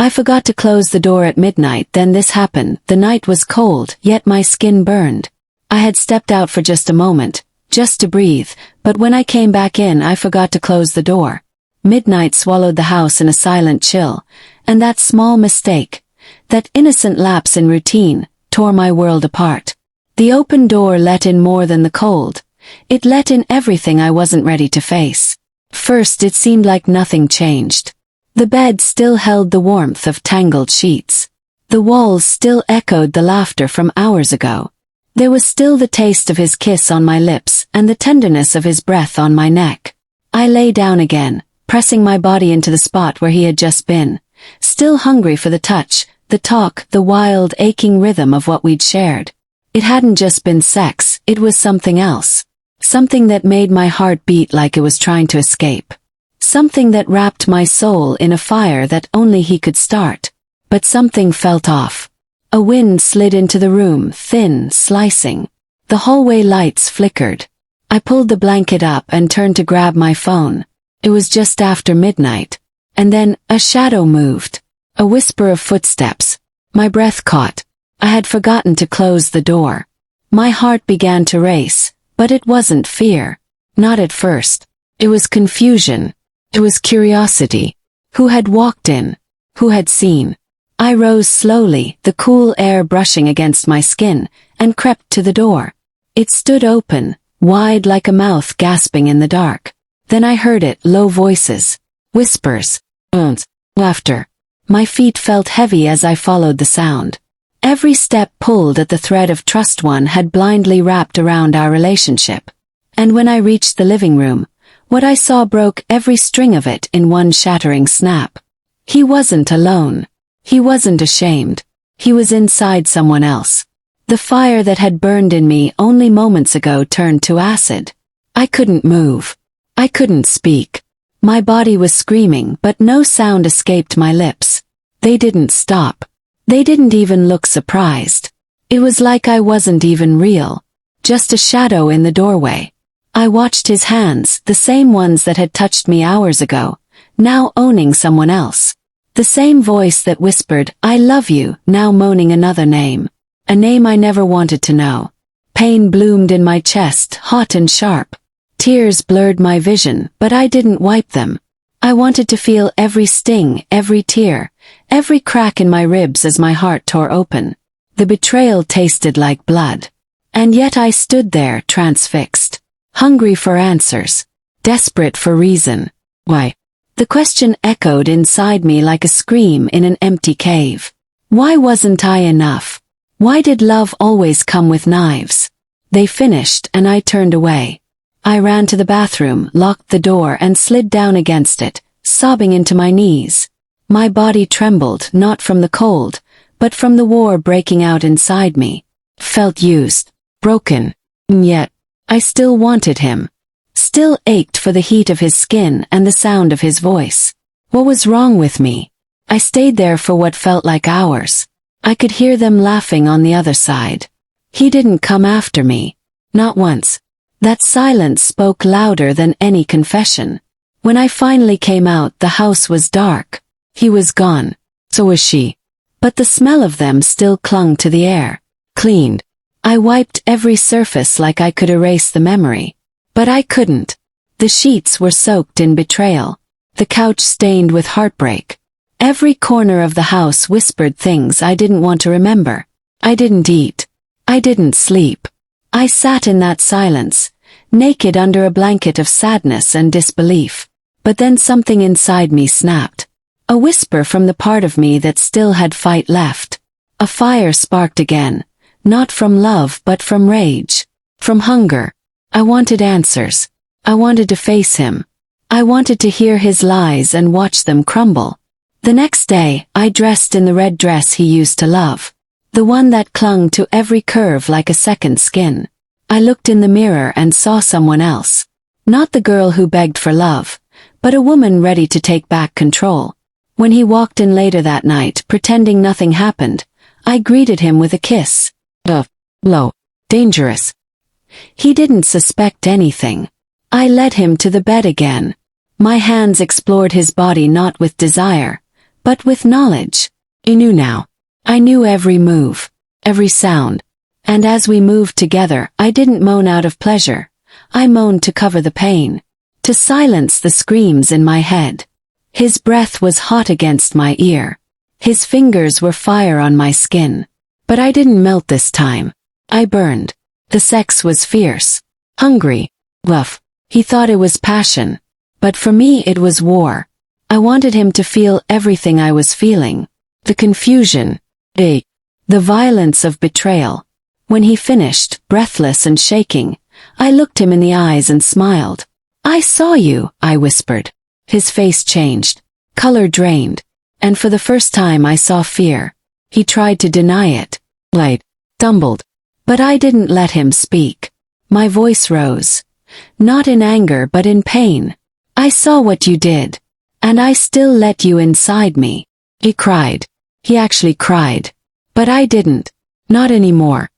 I forgot to close the door at midnight, then this happened. The night was cold, yet my skin burned. I had stepped out for just a moment, just to breathe, but when I came back in I forgot to close the door. Midnight swallowed the house in a silent chill, and that small mistake, that innocent lapse in routine, tore my world apart. The open door let in more than the cold. It let in everything I wasn't ready to face. First it seemed like nothing changed. The bed still held the warmth of tangled sheets. The walls still echoed the laughter from hours ago. There was still the taste of his kiss on my lips and the tenderness of his breath on my neck. I lay down again, pressing my body into the spot where he had just been, still hungry for the touch, the talk, the wild, aching rhythm of what we'd shared. It hadn't just been sex, it was something else. Something that made my heart beat like it was trying to escape. Something that wrapped my soul in a fire that only he could start. But something felt off. A wind slid into the room, thin, slicing. The hallway lights flickered. I pulled the blanket up and turned to grab my phone. It was just after midnight. And then, a shadow moved. A whisper of footsteps. My breath caught. I had forgotten to close the door. My heart began to race, but it wasn't fear. Not at first. It was confusion. It was curiosity. Who had walked in? Who had seen? I rose slowly, the cool air brushing against my skin, and crept to the door. It stood open, wide like a mouth gasping in the dark. Then I heard it, low voices, whispers, laughter. My feet felt heavy as I followed the sound. Every step pulled at the thread of trust one had blindly wrapped around our relationship. And when I reached the living room, what I saw broke every string of it in one shattering snap. He wasn't alone. He wasn't ashamed. He was inside someone else. The fire that had burned in me only moments ago turned to acid. I couldn't move. I couldn't speak. My body was screaming, but no sound escaped my lips. They didn't stop. They didn't even look surprised. It was like I wasn't even real. Just a shadow in the doorway. I watched his hands, the same ones that had touched me hours ago, now owning someone else. The same voice that whispered, "I love you," now moaning another name. A name I never wanted to know. Pain bloomed in my chest, hot and sharp. Tears blurred my vision, but I didn't wipe them. I wanted to feel every sting, every tear, every crack in my ribs as my heart tore open. The betrayal tasted like blood. And yet I stood there, transfixed. Hungry for answers. Desperate for reason. Why? The question echoed inside me like a scream in an empty cave. Why wasn't I enough? Why did love always come with knives? They finished and I turned away. I ran to the bathroom, locked the door and slid down against it, sobbing into my knees. My body trembled, not from the cold, but from the war breaking out inside me. Felt used, broken, and yet, I still wanted him. Still ached for the heat of his skin and the sound of his voice. What was wrong with me? I stayed there for what felt like hours. I could hear them laughing on the other side. He didn't come after me. Not once. That silence spoke louder than any confession. When I finally came out, the house was dark. He was gone. So was she. But the smell of them still clung to the air. Cleaned. I wiped every surface like I could erase the memory. But I couldn't. The sheets were soaked in betrayal. The couch stained with heartbreak. Every corner of the house whispered things I didn't want to remember. I didn't eat. I didn't sleep. I sat in that silence, naked under a blanket of sadness and disbelief. But then something inside me snapped. A whisper from the part of me that still had fight left. A fire sparked again. Not from love but from rage. From hunger. I wanted answers. I wanted to face him. I wanted to hear his lies and watch them crumble. The next day, I dressed in the red dress he used to love. The one that clung to every curve like a second skin. I looked in the mirror and saw someone else. Not the girl who begged for love, but a woman ready to take back control. When he walked in later that night, pretending nothing happened, I greeted him with a kiss. Low. Dangerous. He didn't suspect anything. I led him to the bed again. My hands explored his body not with desire, but with knowledge. I knew now. I knew every move, every sound. And as we moved together, I didn't moan out of pleasure. I moaned to cover the pain, to silence the screams in my head. His breath was hot against my ear. His fingers were fire on my skin. But I didn't melt this time. I burned. The sex was fierce, hungry, rough. He thought it was passion. But for me it was war. I wanted him to feel everything I was feeling. The confusion, the violence of betrayal. When he finished, breathless and shaking, I looked him in the eyes and smiled. "I saw you," I whispered. His face changed. Color drained. And for the first time I saw fear. He tried to deny it. Light. Stumbled. But I didn't let him speak. My voice rose. Not in anger but in pain. "I saw what you did. And I still let you inside me." He cried. He actually cried. But I didn't. Not anymore.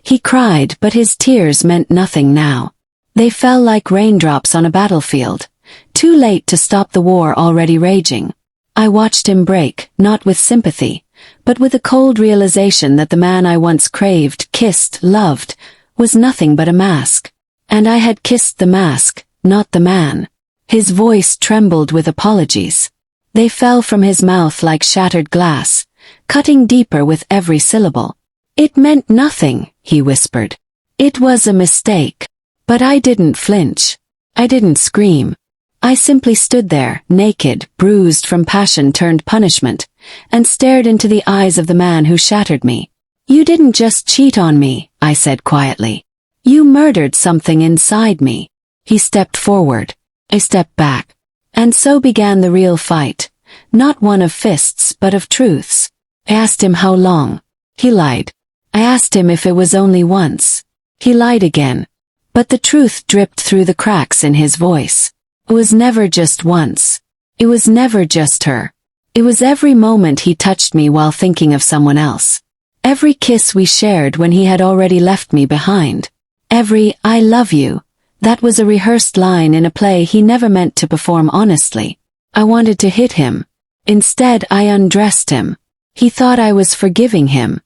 He cried, but his tears meant nothing now. They fell like raindrops on a battlefield, too late to stop the war already raging. I watched him break, not with sympathy, but with a cold realization that the man I once craved, kissed, loved, was nothing but a mask. And I had kissed the mask, not the man. His voice trembled with apologies. They fell from his mouth like shattered glass, cutting deeper with every syllable. "It meant nothing," he whispered. "It was a mistake." But I didn't flinch. I didn't scream. I simply stood there, naked, bruised from passion turned punishment, and stared into the eyes of the man who shattered me. "You didn't just cheat on me," I said quietly. "You murdered something inside me." He stepped forward. I stepped back. And so began the real fight. Not one of fists, but of truths. I asked him how long. He lied. I asked him if it was only once. He lied again. But the truth dripped through the cracks in his voice. It was never just once. It was never just her. It was every moment he touched me while thinking of someone else. Every kiss we shared when he had already left me behind. Every "I love you." That was a rehearsed line in a play he never meant to perform honestly. I wanted to hit him. Instead, I undressed him. He thought I was forgiving him.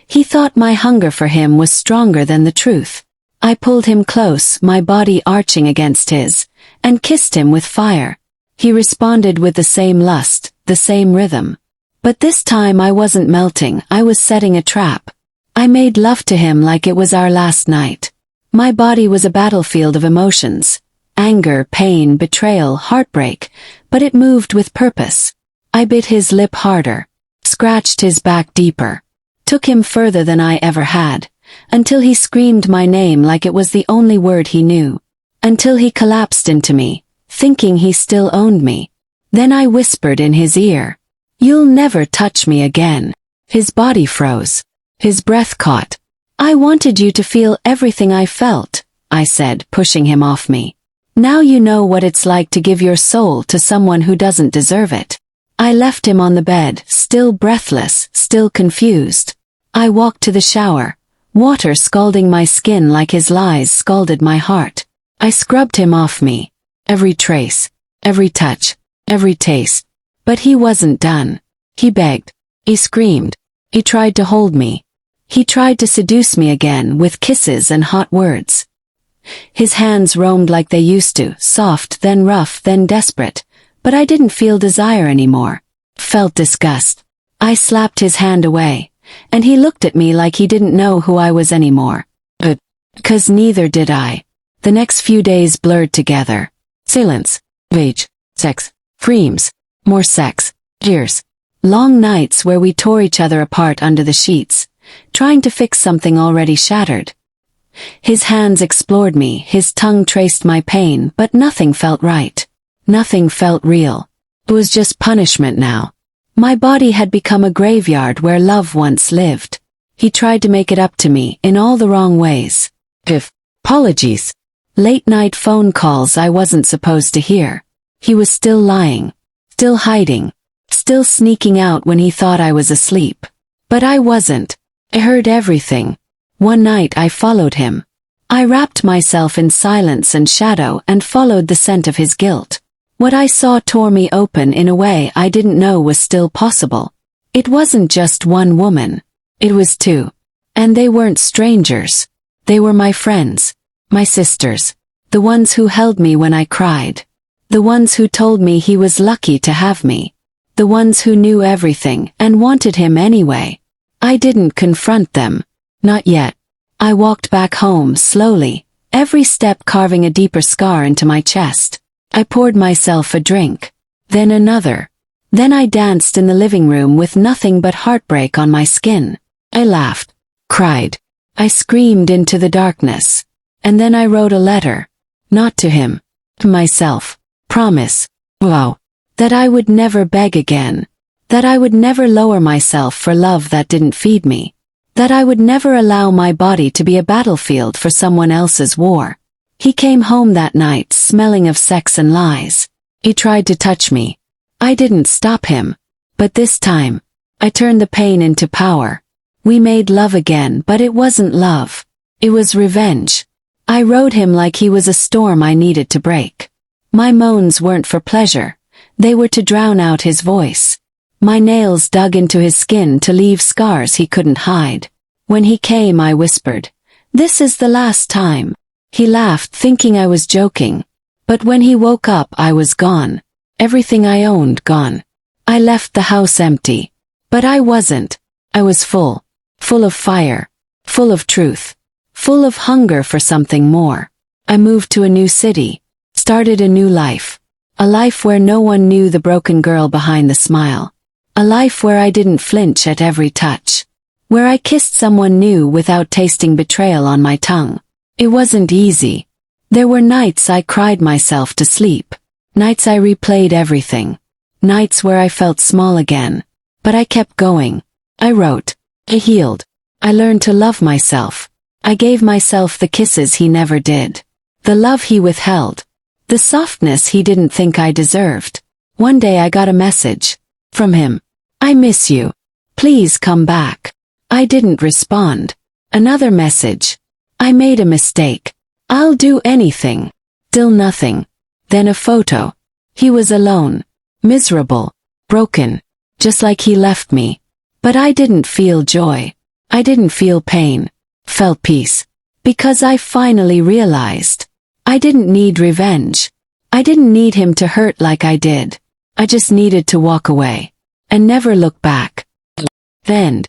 He thought my hunger for him was stronger than the truth. I pulled him close, my body arching against his, and kissed him with fire. He responded with the same lust, the same rhythm. But this time I wasn't melting, I was setting a trap. I made love to him like it was our last night. My body was a battlefield of emotions. Anger, pain, betrayal, heartbreak, but it moved with purpose. I bit his lip harder, scratched his back deeper, took him further than I ever had, until he screamed my name like it was the only word he knew. Until he collapsed into me, thinking he still owned me. Then I whispered in his ear, "You'll never touch me again." His body froze. His breath caught. "I wanted you to feel everything I felt," I said, pushing him off me. "Now you know what it's like to give your soul to someone who doesn't deserve it." I left him on the bed, still breathless, still confused. I walked to the shower, water scalding my skin like his lies scalded my heart. I scrubbed him off me. Every trace, every touch, every taste. But he wasn't done. He begged. He screamed. He tried to hold me. He tried to seduce me again with kisses and hot words. His hands roamed like they used to, soft, then rough, then desperate. But I didn't feel desire anymore. Felt disgust. I slapped his hand away, and he looked at me like he didn't know who I was anymore. But, 'cause neither did I. The next few days blurred together. Silence, rage, sex, screams, more sex, tears. Long nights where we tore each other apart under the sheets, trying to fix something already shattered. His hands explored me, his tongue traced my pain, but nothing felt right. Nothing felt real. It was just punishment now. My body had become a graveyard where love once lived. He tried to make it up to me in all the wrong ways. Apologies. Late-night phone calls I wasn't supposed to hear. He was still lying. Still hiding. Still sneaking out when he thought I was asleep. But I wasn't. I heard everything. One night I followed him. I wrapped myself in silence and shadow and followed the scent of his guilt. What I saw tore me open in a way I didn't know was still possible. It wasn't just one woman. It was two. And they weren't strangers. They were my friends, my sisters, the ones who held me when I cried, the ones who told me he was lucky to have me, the ones who knew everything and wanted him anyway. I didn't confront them. Not yet. I walked back home slowly, every step carving a deeper scar into my chest. I poured myself a drink, then another. Then I danced in the living room with nothing but heartbreak on my skin. I laughed, cried. I screamed into the darkness. And then I wrote a letter. Not to him. To myself. Promise. Wow. That I would never beg again. That I would never lower myself for love that didn't feed me. That I would never allow my body to be a battlefield for someone else's war. He came home that night smelling of sex and lies. He tried to touch me. I didn't stop him. But this time, I turned the pain into power. We made love again, but it wasn't love. It was revenge. I rode him like he was a storm I needed to break. My moans weren't for pleasure. They were to drown out his voice. My nails dug into his skin to leave scars he couldn't hide. When he came, I whispered, "This is the last time." He laughed, thinking I was joking. But when he woke up, I was gone. Everything I owned gone. I left the house empty. But I wasn't. I was full. Full of fire. Full of truth. Full of hunger for something more. I moved to a new city. Started a new life. A life where no one knew the broken girl behind the smile. A life where I didn't flinch at every touch. Where I kissed someone new without tasting betrayal on my tongue. It wasn't easy. There were nights I cried myself to sleep. Nights I replayed everything. Nights where I felt small again. But I kept going. I wrote. I healed. I learned to love myself. I gave myself the kisses he never did. The love he withheld. The softness he didn't think I deserved. One day I got a message. From him. "I miss you. Please come back." I didn't respond. Another message. "I made a mistake. I'll do anything." Still nothing. Then a photo. He was alone. Miserable. Broken. Just like he left me. But I didn't feel joy. I didn't feel pain. Felt peace. Because I finally realized. I didn't need revenge. I didn't need him to hurt like I did. I just needed to walk away. And never look back. The end.